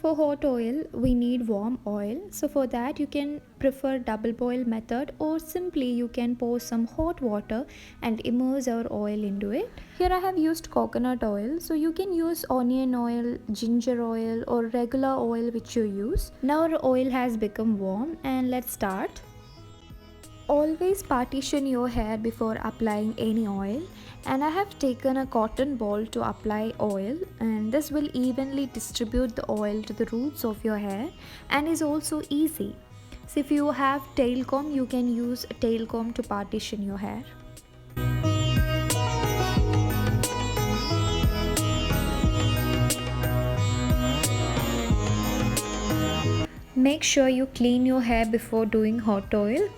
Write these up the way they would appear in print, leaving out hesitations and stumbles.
For hot oil, we need warm oil. So for that, you can prefer double boil method, or simply you can pour some hot water and immerse our oil into it. Here I have used coconut oil, so you can use onion oil, ginger oil, or regular oil which you use. Now our oil has become warm, and let's start. Always partition your hair before applying any oil, and I have taken a cotton ball to apply oil, and this will evenly distribute the oil to the roots of your hair and is also easy. So if you have tail comb, you can use a tail comb to partition your hair. Make sure you clean your hair before doing hot oil.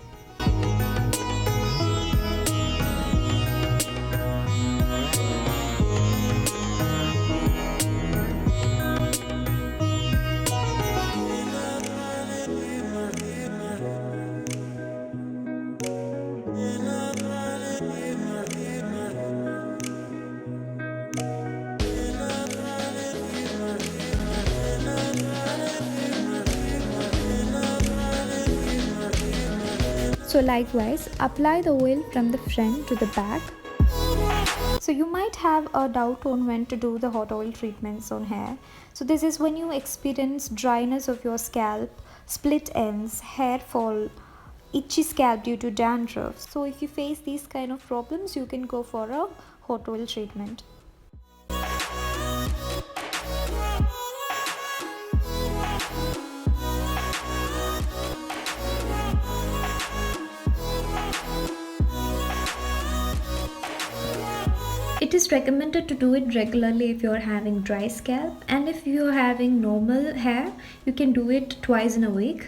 So likewise, apply the oil from the front to the back. So you might have a doubt on when to do the hot oil treatments on hair. So this is when you experience dryness of your scalp, split ends, hair fall, itchy scalp due to dandruff. So if you face these kind of problems, you can go for a hot oil treatment. It is recommended to do it regularly if you are having dry scalp, and if you are having normal hair, you can do it twice in a week.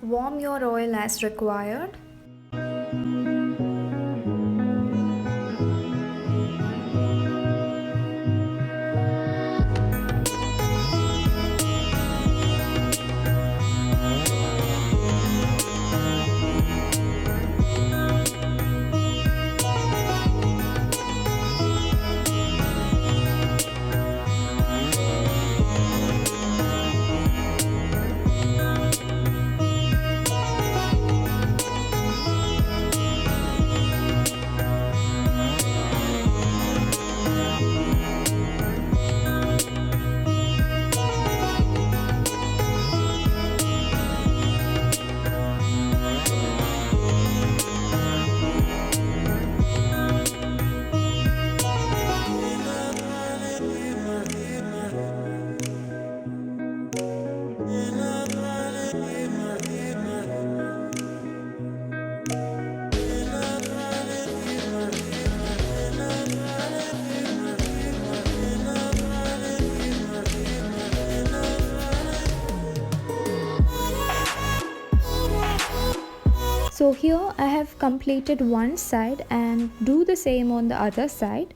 Warm your oil as required. So here I have completed one side, and do the same on the other side.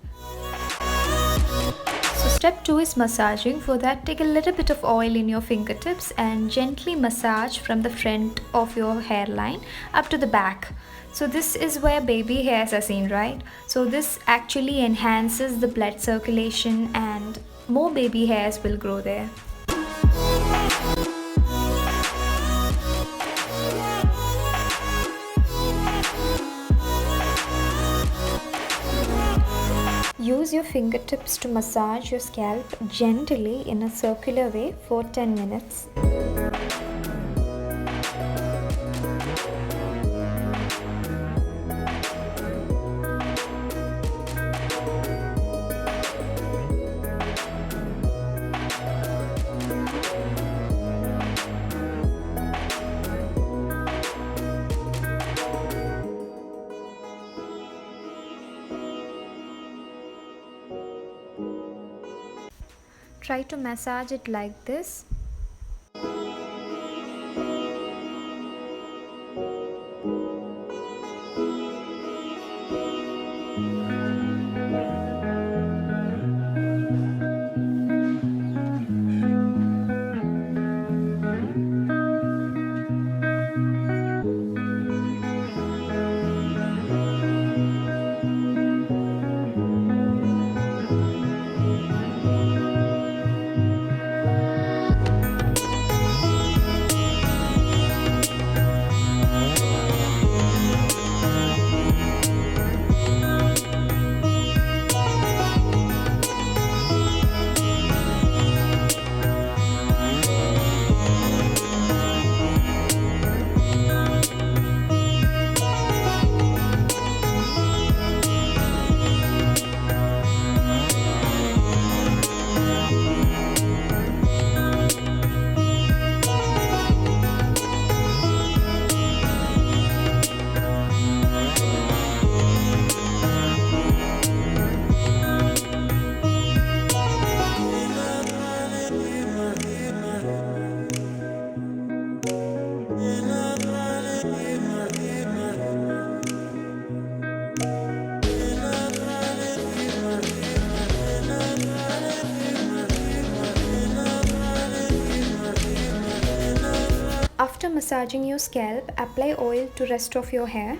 So step 2 is massaging. For that, take a little bit of oil in your fingertips and gently massage from the front of your hairline up to the back. So this is where baby hairs are seen, right? So this actually enhances the blood circulation and more baby hairs will grow there. Use your fingertips to massage your scalp gently in a circular way for 10 minutes. Try to massage it like this. After massaging your scalp, apply oil to rest of your hair.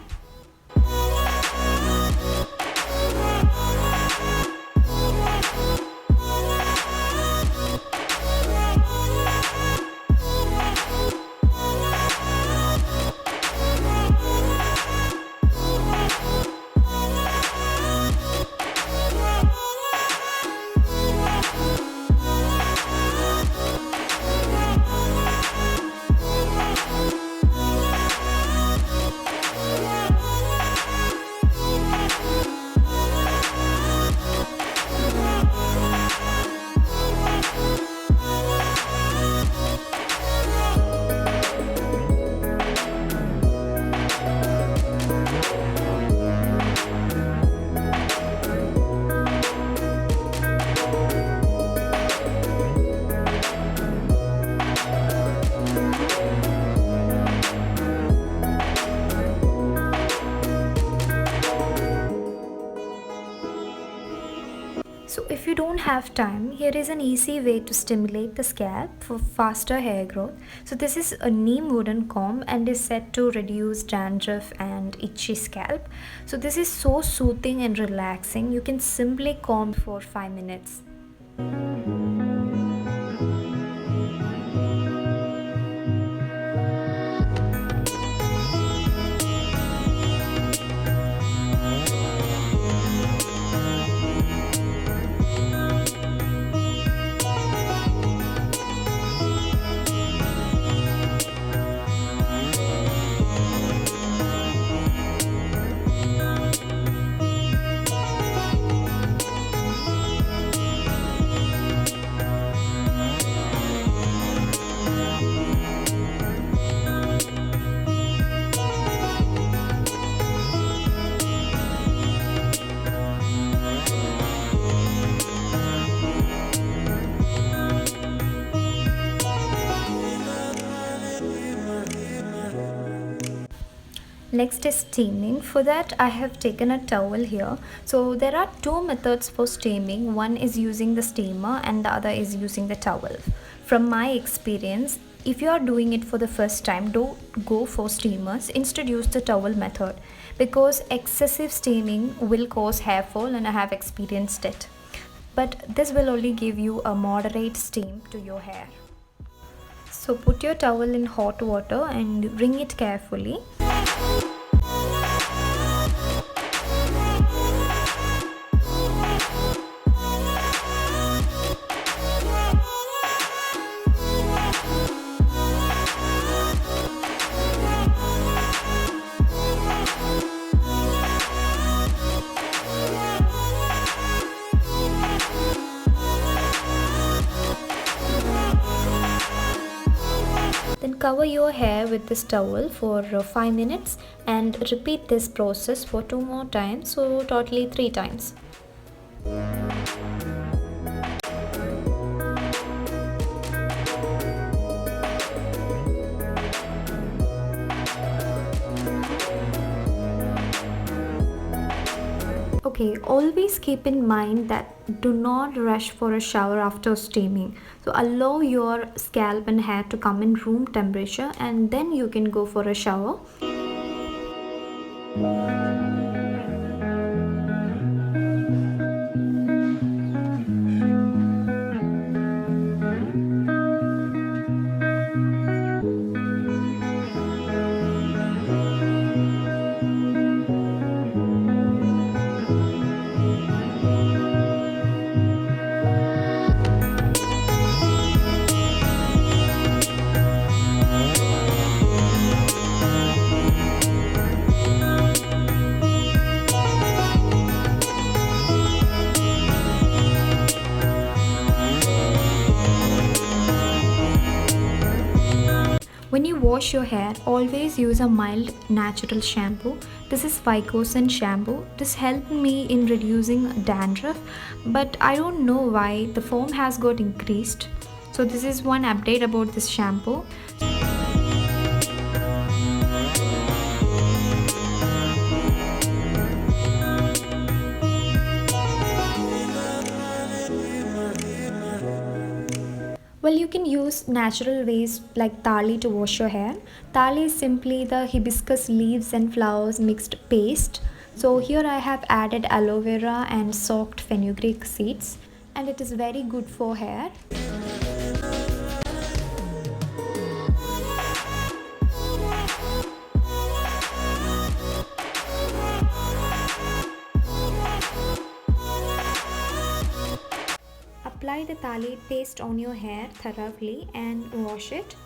So if you don't have time, here is an easy way to stimulate the scalp for faster hair growth. So this is a neem wooden comb and is set to reduce dandruff and itchy scalp. So this is so soothing and relaxing. You can simply comb for 5 minutes. Next is steaming. For that I have taken a towel here. So there are two methods for steaming. One is using the steamer and the other is using the towel. From my experience, if you are doing it for the first time, don't go for steamers. Instead use the towel method because excessive steaming will cause hair fall and I have experienced it. But this will only give you a moderate steam to your hair. So put your towel in hot water and wring it carefully. Then cover your hair with this towel for 5 minutes and repeat this process for 2 more times, so totally 3 times. Okay, always keep in mind that do not rush for a shower after steaming. So allow your scalp and hair to come in room temperature and then you can go for a shower. When you wash your hair, always use a mild natural shampoo. This is Vicosyn shampoo. This helped me in reducing dandruff, but I don't know why the foam has got increased. So this is one update about this shampoo. Well, you can use natural ways like thaali to wash your hair. Thaali is simply the hibiscus leaves and flowers mixed paste. So here I have added aloe vera and soaked fenugreek seeds, and it is very good for hair. Apply the thaali paste on your hair thoroughly and wash it.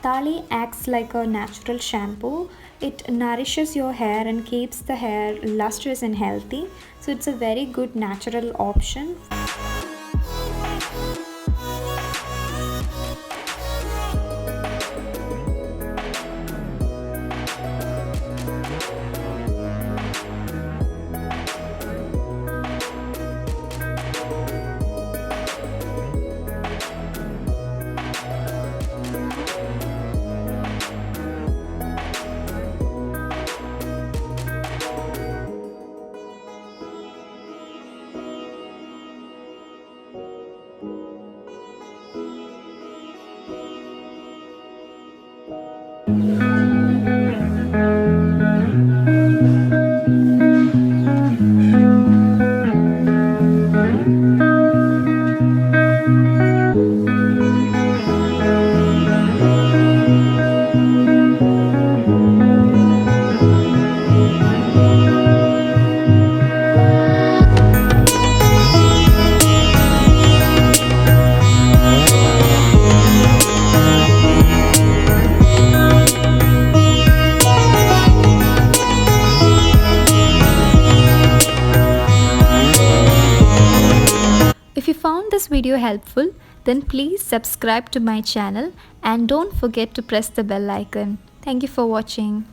Thaali acts like a natural shampoo. It nourishes your hair and keeps the hair lustrous and healthy. So it's a very good natural option. If you found this video helpful, then please subscribe to my channel and don't forget to press the bell icon. Thank you for watching.